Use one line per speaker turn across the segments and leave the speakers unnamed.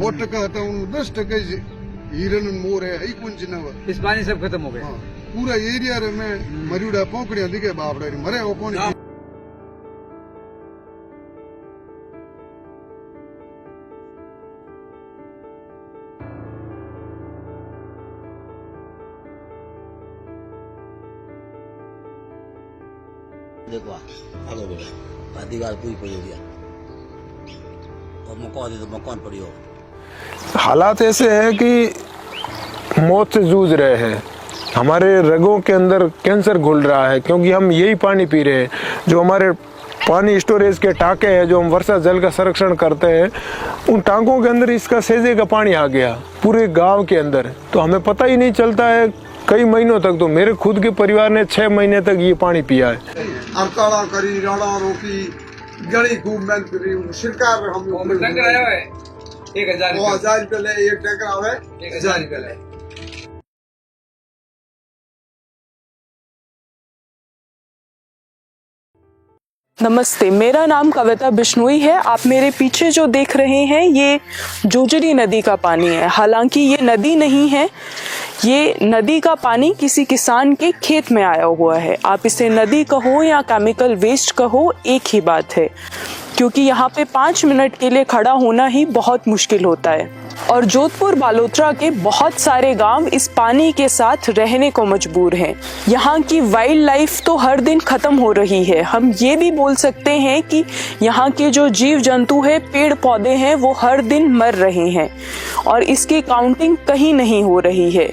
100% 10% हिरन मोर है कुछ न
इस पानी सब खत्म हो गया।
पूरा एरिया में मरियोड़ा पोकड़िया दिखे बापड़ा मरे वो पानी।
देखो आगे बेटा दीवार पूरी पड़ी गया और मकान पड़ी हो।
हालात ऐसे हैं कि मौत से जूझ रहे हैं। हमारे रगों के अंदर कैंसर घुल रहा है क्योंकि हम यही पानी पी रहे हैं। जो हमारे पानी स्टोरेज के टाँके हैं, जो हम वर्षा जल का संरक्षण करते हैं, उन टाँकों के अंदर इसका सेजे का पानी आ गया पूरे गांव के अंदर। तो हमें पता ही नहीं चलता है कई महीनों तक। तो मेरे खुद के परिवार ने 6 महीने तक ये पानी पिया है।
अड़ताड़ा करी, राड़ा रोकी, गली खूब मेहनत करी, सरकार हम
टैंकर आया है 1000
रुपये ले, एक टैंकर आवे 1000 रुपये ले।
नमस्ते, मेरा नाम कविता बिश्नोई है। आप मेरे पीछे जो देख रहे हैं ये जोजरी नदी का पानी है। हालांकि ये नदी नहीं है, ये नदी का पानी किसी किसान के खेत में आया हुआ है। आप इसे नदी कहो या केमिकल वेस्ट कहो, एक ही बात है, क्योंकि यहाँ पे 5 मिनट के लिए खड़ा होना ही बहुत मुश्किल होता है। और जोधपुर बालोतरा के बहुत सारे गांव इस पानी के साथ रहने को मजबूर हैं। यहाँ की वाइल्ड लाइफ तो हर दिन खत्म हो रही है। हम ये भी बोल सकते हैं कि यहाँ के जो जीव जंतु है, पेड़ पौधे हैं, वो हर दिन मर रहे हैं और इसकी काउंटिंग कहीं नहीं हो रही है।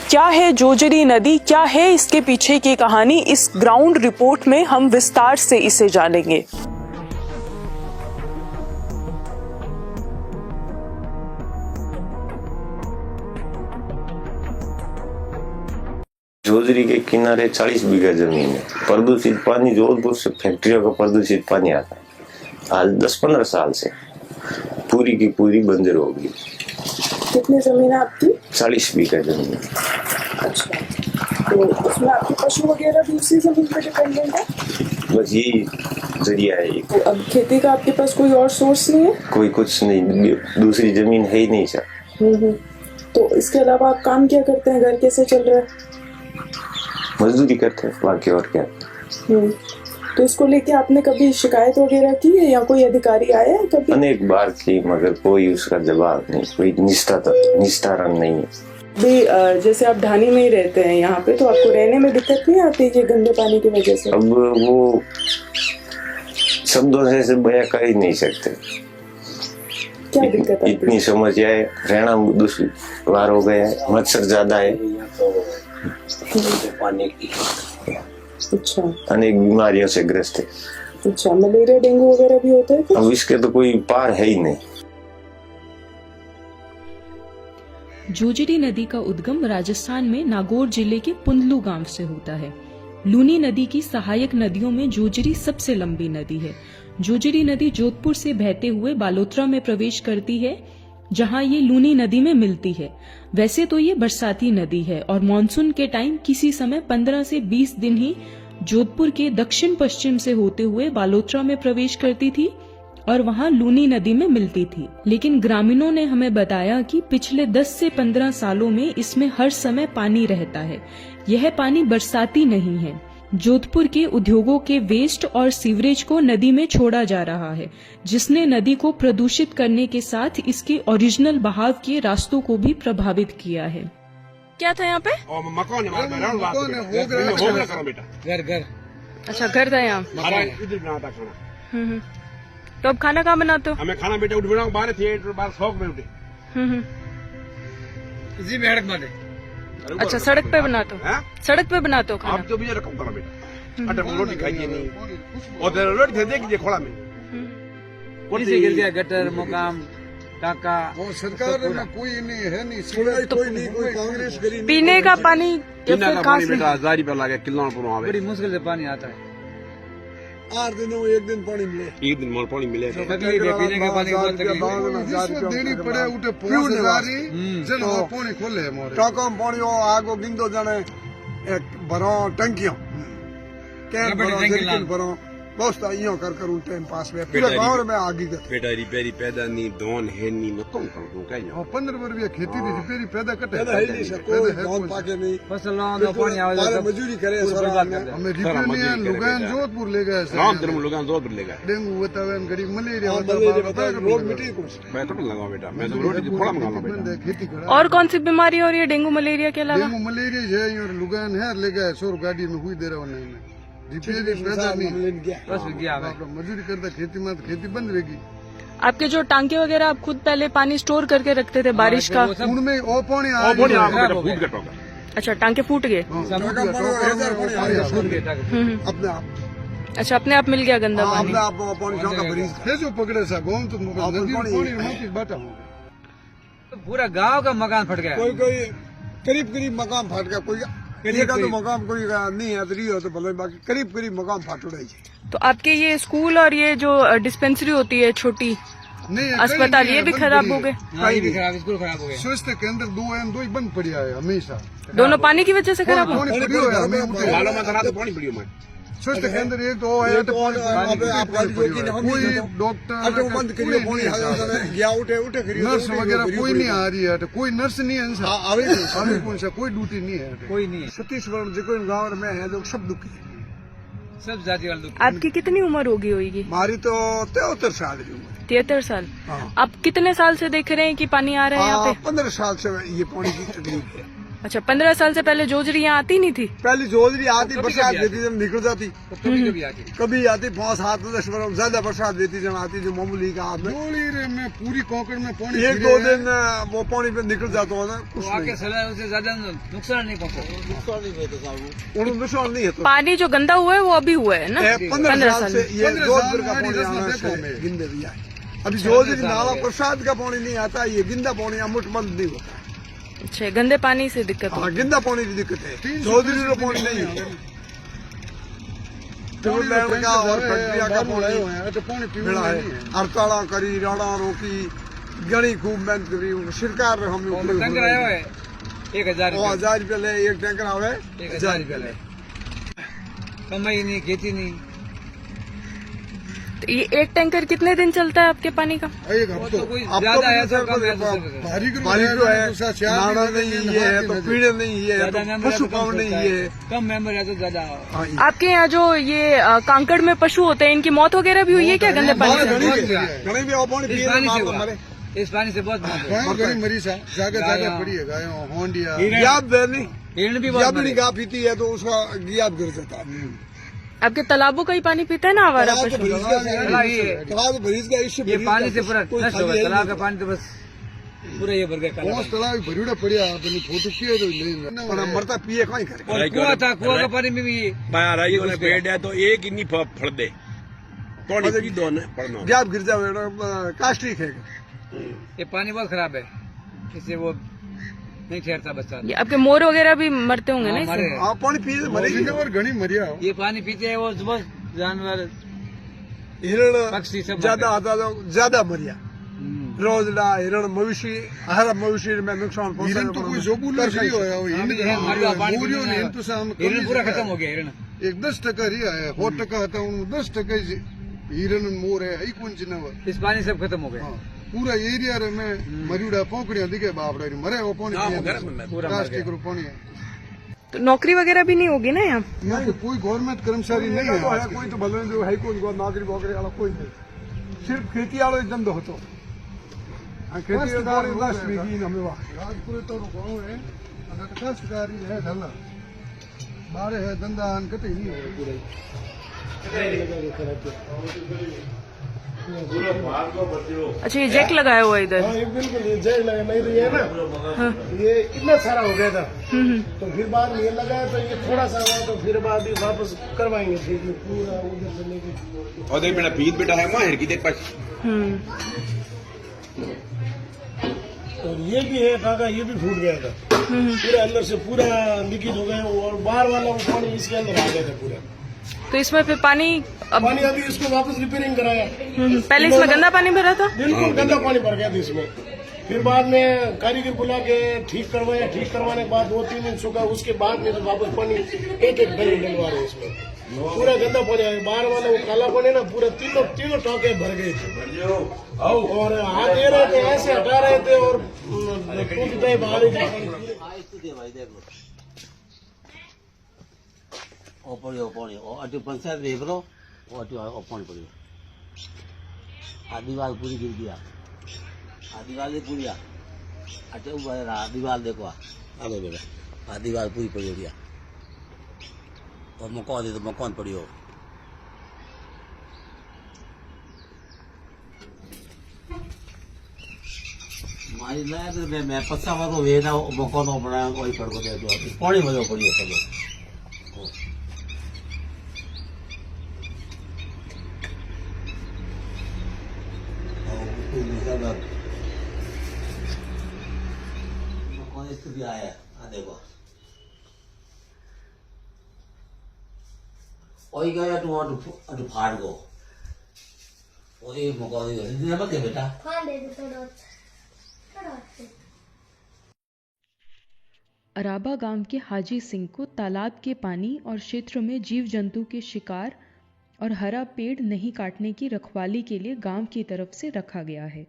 क्या है जोजरी नदी, क्या है इसके पीछे की कहानी, इस ग्राउंड रिपोर्ट में हम विस्तार से इसे जानेंगे।
जोजरी के किनारे 40 बीघा जमीन है। प्रदूषित पानी जोधपुर से फैक्ट्रियों का प्रदूषित पानी आता है। आज 10-15 साल से पूरी की पूरी बंजर हो गई।
कितनी जमीन है आपकी?
40 बीघा जमीन।
अच्छा, तो उसमें आपके पशु वगैरह भी उसी जमीन पर डिपेंडेंट है?
बस यही जरिया है।
तो अब खेती का आपके पास कोई और सोर्स नहीं है?
कोई कुछ नहीं, दूसरी जमीन है ही नहीं सर।
तो इसके अलावा आप काम क्या करते हैं? घर कैसे चल रहा है?
मजदूरी करते हैं, बाकी और क्या।
तो इसको लेके आपने कभी शिकायत वगैरह की है या कोई अधिकारी आया है कभी?
अनेक बार की, मगर कोई उसका जवाब नहीं, कोई निस्तारण नहीं है।
जैसे आप ढानी में ही रहते हैं यहाँ पे, तो आपको रहने में दिक्कत नहीं आती ये गंदे पानी की वजह से?
अब वो शब्दों से बयां कर ही नहीं सकते।
क्या दिक्कत है?
इतनी समस्या है, रहना दुश्वार हो गया है, मच्छर ज्यादा है,
अच्छा,
अनेक बीमारियों से ग्रस्त है।
अच्छा, मलेरिया डेंगू वगैरह भी होता है?
अब इसके तो कोई पार है ही नहीं।
जोजरी नदी का उद्गम राजस्थान में नागौर जिले के पुंदलू गांव से होता है। लूनी नदी की सहायक नदियों में जोजरी सबसे लंबी नदी है। जोजरी नदी जोधपुर से बहते हुए बालोतरा में प्रवेश करती है, जहां ये लूनी नदी में मिलती है। वैसे तो ये बरसाती नदी है और मानसून के टाइम किसी समय 15 से 20 दिन ही जोधपुर के दक्षिण पश्चिम से होते हुए बालोतरा में प्रवेश करती थी और वहां लूनी नदी में मिलती थी। लेकिन ग्रामीणों ने हमें बताया कि पिछले 10 से 15 सालों में इसमें हर समय पानी रहता है। यह पानी बरसाती नहीं है। जोधपुर के उद्योगों के वेस्ट और सीवरेज को नदी में छोड़ा जा रहा है, जिसने नदी को प्रदूषित करने के साथ इसके ओरिजिनल बहाव के रास्तों को भी प्रभावित किया है। क्या था यहाँ पे?
मकान है,
घर।
अच्छा, घर था यहाँ।
इधर बनाता खाना।
तो अब खाना कहाँ बनाते हो?
हमें खाना बेटा उठ बनाओ, बाहर थिएटर बाहर शौक में उठे।
इसी में हड़क मारे।
अच्छा, सड़क पे बनाते हो? सड़क पे बनाते हो खाना?
आप जो भी रकम करो बेटा, अटर रोटी खाइए नहीं, और रोटी दे दीजिए खोला में।
नीचे गिर गया गटर, मुकाम, टाका।
और सरकार में कोई नहीं है, नहीं कोई नहीं, कोई कांग्रेस करी।
पीने का पानी
बेटा 1000 रुपया लगे किलो पर।
बड़ी मुश्किल से पानी आता है।
8 दिनों में 1 दिन पानी मिले, 1 दिन में पानी मिले।
तकलीफ है, पीने का पानी बहुत तकलीफ है।
देनी पड़े उठे पहुंच चलो पानी खोले हमारे टाका में पानी हो आगो गिंदो जाने
भरो टंकियों कैन भरो जरिकन भरो बहुत इं कर उन टाइम पास में पूरा गांव में आगे गए
बेटा रिपेरी पैदा नहीं दोन है नहीं न तुम करो कहीं
15 रुपया खेती दी रिपेरी पैदा कटे
पैदा है नहीं सको गांव पाके नहीं
फसल लाओ पानी आवे
सारे मजदूरी करे हमें रिपेरी लुगान जोधपुर ले गए
राम धर्म लोग जोधपुर ले गए
डेंगू बतावे गरीब मलेरिया
बता रोड मिट्टी कुछ मैं तो लगाओ बेटा मैं तो रोटी थोड़ा मंगा बेटा
खेती करा
और कौन सी बीमारी हो रही है डेंगू मलेरिया के अलावा?
डेंगू मलेरिया है और लुगान है ले गए 100 गाड़ी में हुई दे रहा नहीं रिपेरी पैदा नहीं
बस गया
मजदूरी करता खेती में खेती बंद रहेगी।
आपके जो टांके वगैरह आप खुद पहले पानी स्टोर करके रखते थे बारिश का?
उनमें ओ पानी आ
बोली आपको बेटा फूट कटोगा
अच्छा, टांके फूट गए।
अपने आप
अच्छा, अपने आप मिल गया गंदा पानी।
अपने आप पानी चौका भरी है जो पकड़े सा गांव तो नदी पानी मोती बाटा हो
पूरा गांव का मकान फट गया।
कोई करीब मकान फाट गया कोई एक तो मकान कोई नहीं है तो तो भले बाकी करीब मकान फाट उड़ाई
तो आपके ये स्कूल और ये जो डिस्पेंसरी होती है छोटी
नहीं
अस्पताल ये भी खराब हो गए?
स्कूल खराब हो गया।
स्वास्थ्य केंद्र दो ही बंद पड़ा है हमेशा।
दोनों पानी की वजह से खराब हो?
मालूम है तो पानी पड़ियो मैं
स्वास्थ्य केंद्र एक तो है कोई डॉक्टर बंद करियो गया उठे नर्स वगैरह कोई नहीं आ रही है कोई नर्स नहीं है कौन सा कोई ड्यूटी नहीं है
कोई नहीं है।
छत्तीसगढ़ जो गाँव में है लोग सब दुखी
सब जाति वाले दुखी।
आपकी कितनी उम्र होगी?
हमारी तो 73 साल की उम्र।
73 साल।
हाँ।
आप कितने साल से देख रहे हैं कि पानी आ रहा है यहाँ पे?
15 साल से ये पानी की तकलीफ है।
अच्छा, 15 साल से पहले जोजरी यहाँ आती नहीं थी?
पहले जोजरी आती बरसात देती जब निकल जाती कभी आती 5-7-10 वर्ष ज्यादा बरसात देती जब आती जो मामूली का हाथ में पूरी कोकड़ में पानी 1-2 दिन वो पानी पे निकल जाता होता कुछ
उससे ज्यादा नुकसान नहीं पहुँचा।
नुकसान नहीं है तो
पानी जो गंदा हुआ है वो अभी हुआ है ना
15 साल से ये जोधपुर का पानी गिंदे दिया अभी जोजरी नाला प्रसाद का पानी नहीं आता ये गिंदा पानी अमुट बंद नहीं होता।
अच्छा, गंदे पानी से दिक्कत हो?
गिंदा पानी की दिक्कत है चौधरी का पानी नहीं है का और फैक्ट्रिया का पानी है हड़ताला करी राड़ा रोकी गणी खूब मेहनत करी सरकार हमें 1000 रुपया ले एक टैंकर आवे 1000 रुपया ले
कमाई नहीं खेती नहीं।
तो ये एक टैंकर कितने दिन चलता है आपके पानी का?
एक हफ्ते
ज्यादा है तो कम है
भारी है नाड़ा नहीं है तो पीड़े नहीं है तो पशु पालन नहीं है
कम मेंबर है तो ज्यादा।
आपके यहाँ जो ये कांकड़ में पशु होते हैं इनकी मौत वगैरह भी हुई है क्या गंदे पानी से?
इस पानी से बहुत
मरी सा जगह पड़ी है गायों होंडिया हिरण भी गा पीती है तो उसका गियाब गिर जाता है।
आपके तालाबों का ही पानी पीता है ना आवारा पशु?
तालाब भरीज का इससे
ये पानी से पूरा नष्ट हो गया। तालाब का पानी तो बस पूरा ये भर गया।
तालाब भरीड़ा पड़ा अपनी फोटो किए तो नहीं मरता पिए कहीं करे
कुआं था कुआं का पानी में भी
बाहर आई उन्हें पेड़ है तो एक ही नहीं फड़ दे पानी की दोन पड़ना
गैप गिर जाए कास्टिक है।
ये पानी बहुत खराब है इससे वो नहीं ठहरता बच्चा।
ये आपके मोर वगैरह भी मरते होंगे ना इससे?
पानी पीते मरेगी और घनी मरिया
ये पानी पीते हैं वो सुबह जानवर
हिरण
पक्षी सब
ज्यादा आता तो ज्यादा मरिया रोजला हिरण मवेशी हर मवेशी में नुकसान
हिरण पूरा खत्म हो गया। हिरण
एक 10% ही आया 4% था 10% हिरण मोर है कौन जनावर
इस पानी सब खत्म हो गया।
पूरा एरिया में मरियोड़ा पोकड़ियां दिखे बाप रे मरे वो पानी प्लास्टिक पानी है।
तो नौकरी वगैरह भी नहीं होगी ना यहाँ?
कोई गवर्नमेंट कर्मचारी नहीं है कोई तो भले जो है कोई नौकरी वोकरी वाला कोई नहीं सिर्फ खेती वालों एकदम दो तो खेती राजपुर तो गाँव है काश्तकारी है ढलना बारे है धंधा कटे नहीं है पूरे
अच्छा, ये जैक लगाया हुआ इधर?
हाँ, ये बिल्कुल ये जैक लगा नहीं तो ये ना हाँ। ये इतना सारा हो गया था तो फिर बाद में ये लगाया तो ये थोड़ा सा हुआ तो फिर बाद में वापस करवाएंगे ठीक है पूरा उधर से लेके
और देख बेटा पीत बेटा है माहिर की देख पास
और ये भी है काका ये भी फूट गया था पूरा अंदर से पूरा लीकेज हो गया और बाहर वाला वो पानी इसके अंदर आ गया था पूरा।
तो इसमें फिर पानी
अभी इसको वापस रिपेयरिंग कराया।
पहले इसमें गंदा पानी भरा था?
बिल्कुल गंदा पानी भर गया था इसमें फिर बाद में कारीगर बुला के ठीक करवाया, ठीक करवाने के बाद 2-3 दिन सूखा, उसके बाद में तो वापस पानी एक गली डलवा रहे इसमें, पूरा गंदा पानी आया। बाहर वाला वो काला पानी ना पूरा तीनों टाँके भर गए थे और हाथ दे रहे थे, ऐसे हटा रहे थे और टूटते बाहर ही
पंचायत देख लो पानी पड़ियो, दीवार पूरी गिर गया, दीवार पूरी दीवार देखो आगे बेटा, दीवार पूरी पड़ी गया और मकान दे तो मकान पड़ियो। मारी लाया तो मैं 50 वालों वे ना मकान बनाया वही पड़ को दे दो पानी मजा पड़ियो सब भी आया देखो वही गया तू फाड़ गो वही मौका दे बेटा।
अराबा गांव के हाजी सिंह को तालाब के पानी और क्षेत्र में जीव जंतु के शिकार और हरा पेड़ नहीं काटने की रखवाली के लिए गांव की तरफ से रखा गया है।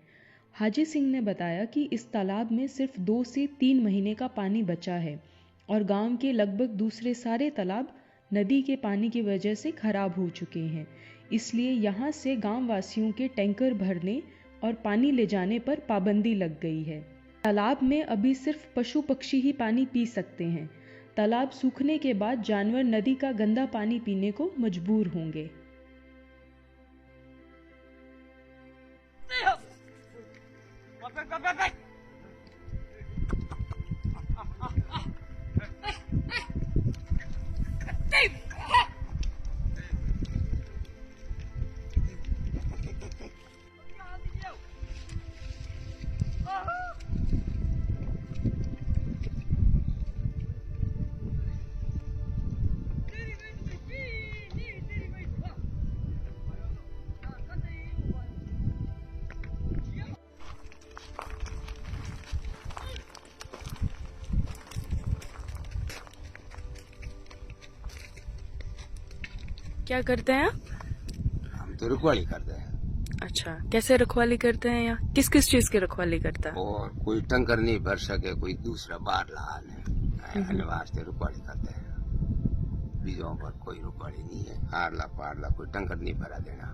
हाजी सिंह ने बताया कि इस तालाब में सिर्फ 2 से 3 महीने का पानी बचा है और गांव के लगभग दूसरे सारे तालाब नदी के पानी की वजह से खराब हो चुके हैं, इसलिए यहां से गांव वासियों के टैंकर भरने और पानी ले जाने पर पाबंदी लग गई है। तालाब में अभी सिर्फ पशु पक्षी ही पानी पी सकते हैं। तालाब सूखने के बाद जानवर नदी का गंदा पानी पीने को मजबूर होंगे।
क्या करते हैं आप?
हम तो रखवाली करते हैं।
अच्छा, कैसे रखवाली करते हैं यहाँ? किस किस चीज की रखवाली करता है?
और कोई टंकर नहीं भर सके, कोई दूसरा बाहर लाने वास्ते रखवाली करते हैं। बीजों पर कोई रखवाली नहीं है, हारला पारला कोई टंकर नहीं भरा देना,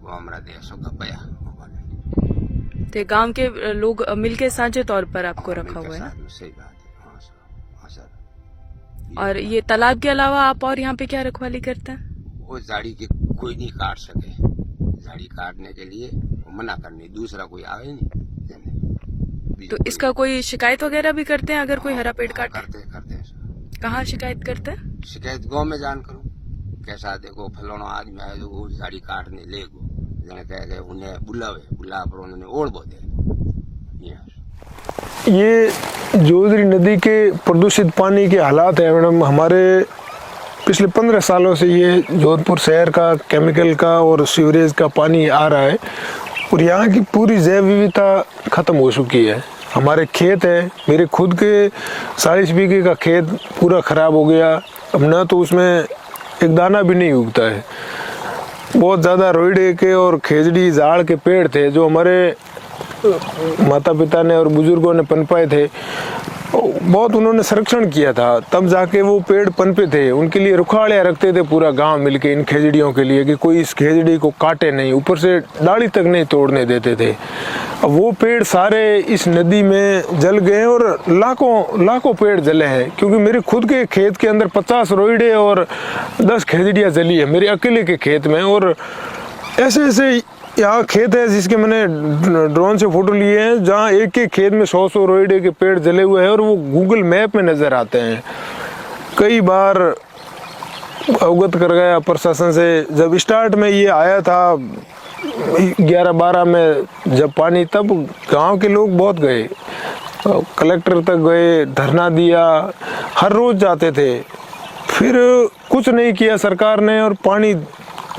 वो हमारा देश का बया।
तो गांव के लोग मिलके साझे तौर पर आपको रखा हुआ है?
सही बात है। हाँ सर।
और ये तालाब के अलावा आप और यहाँ पे क्या रखवाली करते हैं?
वो झाड़ी की कोई नहीं काट सके, झाड़ी काटने के लिए वो मना करनी, दूसरा कोई आवे नहीं।
तो इसका कोई शिकायत वगैरह भी करते हैं अगर कोई हरा पेड़ काटे?
करते हैं।
कहाँ शिकायत करते हैं?
शिकायत गाँव में जान करूँ, कैसा देखो फलाना आदमी आए वो झाड़ी काटने ले गो, कह उन्हें बुला पर उन्होंने ओढ़ बो दे।
ये जोजरी नदी के प्रदूषित पानी के हालात है मैडम। हमारे पिछले 15 सालों से ये जोधपुर शहर का केमिकल का और सीवरेज का पानी आ रहा है और यहाँ की पूरी जैव विविधता खत्म हो चुकी है। हमारे खेत है, मेरे खुद के 40 बीघे का खेत पूरा खराब हो गया। अब न तो उसमें एक दाना भी नहीं उगता है। बहुत ज़्यादा रोइडे के और खेजड़ी झाड़ के पेड़ थे जो हमारे माता पिता ने और बुजुर्गों ने पनपाए थे, बहुत उन्होंने संरक्षण किया था, तब जाके वो पेड़ पनपे थे। उनके लिए रुखाड़ियाँ रखते थे पूरा गांव मिलके इन खेजड़ियों के लिए कि कोई इस खेजड़ी को काटे नहीं, ऊपर से डाली तक नहीं तोड़ने देते थे। अब वो पेड़ सारे इस नदी में जल गए और लाखों पेड़ जले हैं, क्योंकि मेरे खुद के खेत के अंदर 50 रोइडे और 10 खेजड़ियाँ जली है मेरे अकेले के खेत में। और ऐसे यहाँ खेत है जिसके मैंने ड्रोन से फोटो लिए हैं, जहाँ एक एक खेत में 100 रोइडे के पेड़ जले हुए हैं और वो गूगल मैप में नजर आते हैं। कई बार अवगत कर गया प्रशासन से। जब स्टार्ट में ये आया था 11-12 में जब पानी, तब गांव के लोग बहुत गए, कलेक्टर तक गए, धरना दिया, हर रोज जाते थे। फिर कुछ नहीं किया सरकार ने और पानी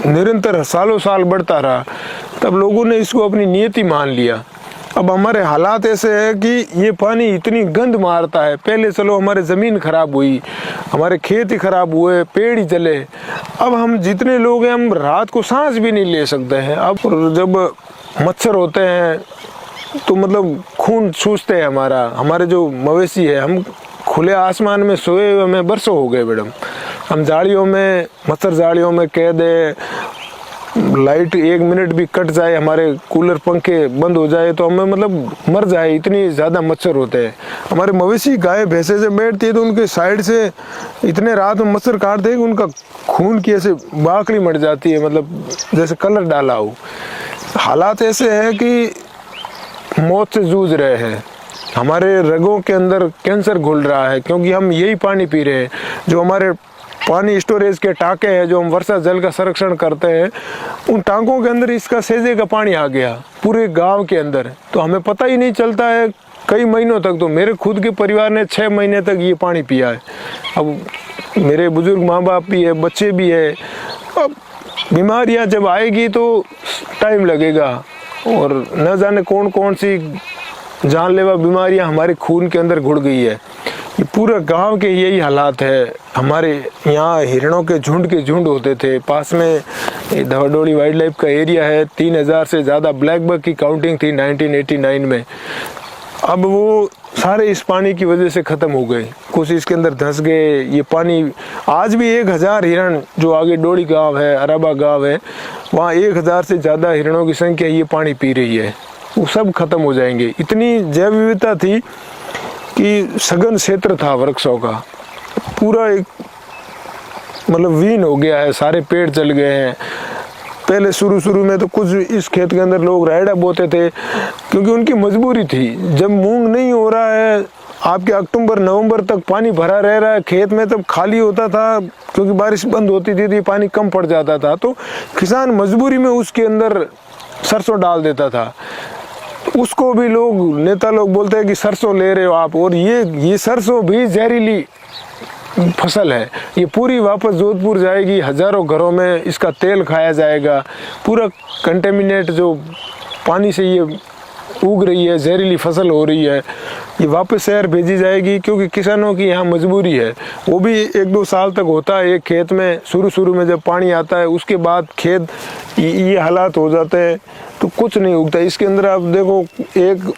निरंतर सालों साल बढ़ता रहा। तब लोगों ने इसको अपनी नियति मान लिया अब हमारे हालात ऐसे है कि ये पानी इतनी गंद मारता है। पहले चलो हमारे ज़मीन खराब हुई, हमारे खेत ही खराब हुए, पेड़ ही जले। अब हम जितने लोग हैं हम रात को सांस भी नहीं ले सकते हैं। अब जब मच्छर होते हैं तो मतलब खून सूजते हैं हमारे जो मवेशी है। हम खुले आसमान में सोए हुए हमें बरसों हो गए मैडम। हम जालियों में, मच्छर जालियों में कैद है। लाइट 1 मिनट भी कट जाए, हमारे कूलर पंखे बंद हो जाए तो हमें मतलब मर जाए, इतनी ज़्यादा मच्छर होते हैं। हमारे मवेशी गाय भैंसे से बैठती है तो उनके साइड से इतने रात में मच्छर काटते हैं कि उनका खून की ऐसे बाकड़ी मर जाती है, मतलब जैसे कलर डाला हो। हालात ऐसे हैं कि मौत से जूझ रहे हैं। हमारे रगों के अंदर कैंसर घुल रहा है क्योंकि हम यही पानी पी रहे हैं। जो हमारे पानी स्टोरेज के टाँके हैं, जो हम वर्षा जल का संरक्षण करते हैं, उन टाँकों के अंदर इसका सेजे का पानी आ गया पूरे गांव के अंदर। तो हमें पता ही नहीं चलता है कई महीनों तक। तो मेरे खुद के परिवार ने 6 महीने तक ये पानी पिया है। अब मेरे बुजुर्ग माँ बाप भी है, बच्चे भी है। अब बीमारियाँ जब आएगी तो टाइम लगेगा और न जाने कौन कौन सी जानलेवा बीमारियां हमारे खून के अंदर घुल गई है। ये पूरा गांव के यही हालात है। हमारे यहाँ हिरणों के झुंड होते थे। पास में धवडोली वाइल्ड लाइफ का एरिया है। 3000 से ज़्यादा ब्लैक बग की काउंटिंग थी 1989 में। अब वो सारे इस पानी की वजह से ख़त्म हो गए। कुछ इसके अंदर धंस गए। ये पानी आज भी 1000 हिरण, जो आगे डोली गांव है, अराबा गांव है, वहाँ 1000 से ज़्यादा हिरणों की संख्या ये पानी पी रही है। वो सब खत्म हो जाएंगे। इतनी जैव विविधता थी कि सघन क्षेत्र था वृक्षों का, पूरा एक मतलब वीन हो गया है। सारे पेड़ जल गए हैं। पहले शुरू में तो कुछ इस खेत के अंदर लोग रायडा बोते थे क्योंकि उनकी मजबूरी थी। जब मूंग नहीं हो रहा है, आपके अक्टूबर नवंबर तक पानी भरा रह रहा है खेत में, तब खाली होता था क्योंकि बारिश बंद होती थी तो पानी कम पड़ जाता था। तो किसान मजबूरी में उसके अंदर सरसों डाल देता था। उसको भी लोग, नेता लोग बोलते हैं कि सरसों ले रहे हो आप, और ये सरसों भी जहरीली फसल है। ये पूरी वापस जोधपुर जाएगी, हजारों घरों में इसका तेल खाया जाएगा। पूरा कंटेमिनेट जो पानी से ये उग रही है, जहरीली फसल हो रही है, ये वापस शहर भेजी जाएगी क्योंकि किसानों की यहाँ मजबूरी है। वो भी 1-2 साल तक होता है एक खेत में। शुरू में जब पानी आता है उसके बाद खेत ये हालात हो जाते हैं तो कुछ नहीं उगता। इसके अंदर आप देखो एक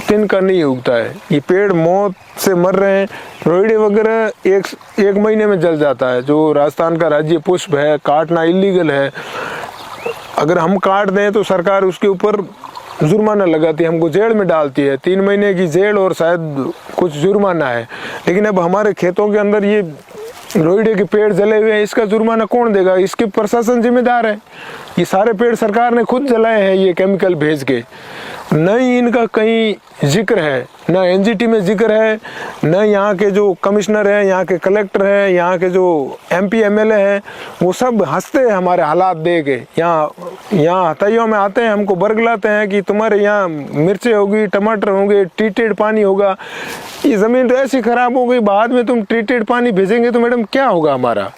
तिनका नहीं उगता है। ये पेड़ मौत से मर रहे हैं। रोइडे वगैरह एक महीने में जल जाता है। जो राजस्थान का राज्य पुष्प है, काटना इलीगल है। अगर हम काट दें तो सरकार उसके ऊपर जुर्माना लगाती है, हमको जेल में डालती है। 3 महीने की जेल और शायद कुछ जुर्माना है। लेकिन अब हमारे खेतों के अंदर ये रोइडे के पेड़ जले हुए हैं, इसका जुर्माना कौन देगा? इसके प्रशासन जिम्मेदार है। ये सारे पेड़ सरकार ने खुद जलाए हैं ये केमिकल भेज के। न ही इनका कहीं जिक्र है, न एनजीटी में जिक्र है, न यहाँ के जो कमिश्नर हैं, यहाँ के कलेक्टर हैं, यहाँ के जो एमपी एमएलए हैं, वो सब हंसते हैं हमारे हालात देख के। यहाँ हथैयों में आते हैं, हमको बरगलाते हैं कि तुम्हारे यहाँ मिर्चें होगी, टमाटर होंगे, ट्रीटेड पानी होगा। ये ज़मीन तो ऐसी ख़राब हो गई, बाद में तुम ट्रीटेड पानी भेजेंगे तो मैडम क्या होगा हमारा?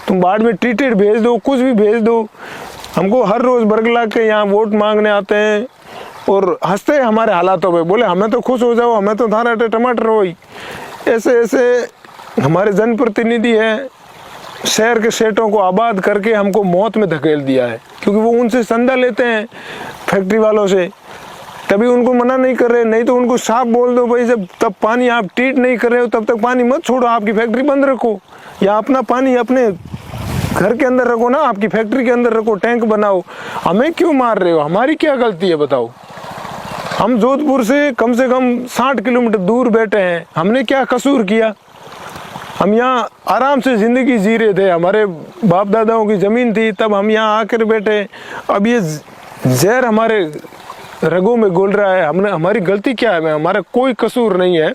तुम बाद में ट्रीटेड भेज दो, कुछ भी भेज दो। हमको हर रोज़ बरगला के यहाँ वोट मांगने आते हैं और हंसते हैं हमारे हालातों पे। बोले हमें तो खुश हो जाओ, हमें तो धारा टमाटर हो ही। ऐसे हमारे जनप्रतिनिधि हैं, शहर के सेठों को आबाद करके हमको मौत में धकेल दिया है क्योंकि वो उनसे चंदा लेते हैं फैक्ट्री वालों से। तभी उनको मना नहीं कर रहे, नहीं तो उनको साफ बोल दो भाई जब तब पानी आप ट्रीट नहीं कर रहे हो तब तक पानी मत छोड़ो, आपकी फैक्ट्री बंद रखो, या अपना पानी अपने घर के अंदर रखो ना, आपकी फैक्ट्री के अंदर रखो, टैंक बनाओ। हमें क्यों मार रहे हो? हमारी क्या गलती है बताओ? हम जोधपुर से कम 60 किलोमीटर दूर बैठे हैं, हमने क्या कसूर किया? हम यहाँ आराम से ज़िंदगी जी रहे थे, हमारे बाप दादाओं की ज़मीन थी, तब हम यहाँ आकर बैठे। अब ये जहर हमारे रगों में घुल रहा है। हमारी गलती क्या है? हमारा कोई कसूर नहीं है।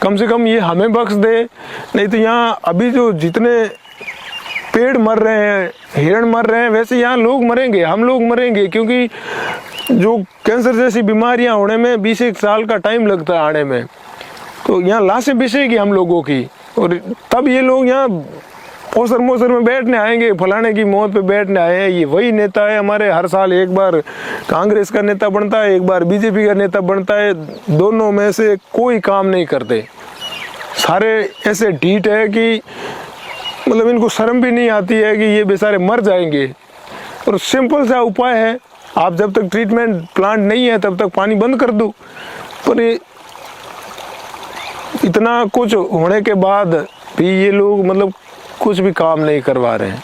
कम से कम ये हमें बख्श दे, नहीं तो यहाँ अभी जो जितने पेड़ मर रहे हैं, हिरण मर रहे हैं, वैसे यहाँ लोग मरेंगे, हम लोग मरेंगे। क्योंकि जो कैंसर जैसी बीमारियाँ होने में 20-1 साल का टाइम लगता है आने में, तो यहाँ लाशें बिछेगी हम लोगों की, और तब ये लोग यहाँ ओसर मोसर में बैठने आएंगे, फलाने की मौत पे बैठने आए हैं। ये वही नेता है हमारे, हर साल एक बार कांग्रेस का नेता बनता है, एक बार बीजेपी का नेता बनता है, दोनों में से कोई काम नहीं करते। सारे ऐसे ढीठ है कि मतलब इनको शर्म भी नहीं आती है कि ये बेचारे मर जाएंगे। और सिंपल सा उपाय है, आप जब तक ट्रीटमेंट प्लांट नहीं है तब तक पानी बंद कर दो। पर इतना कुछ होने के बाद भी ये लोग मतलब कुछ भी काम नहीं करवा रहे हैं।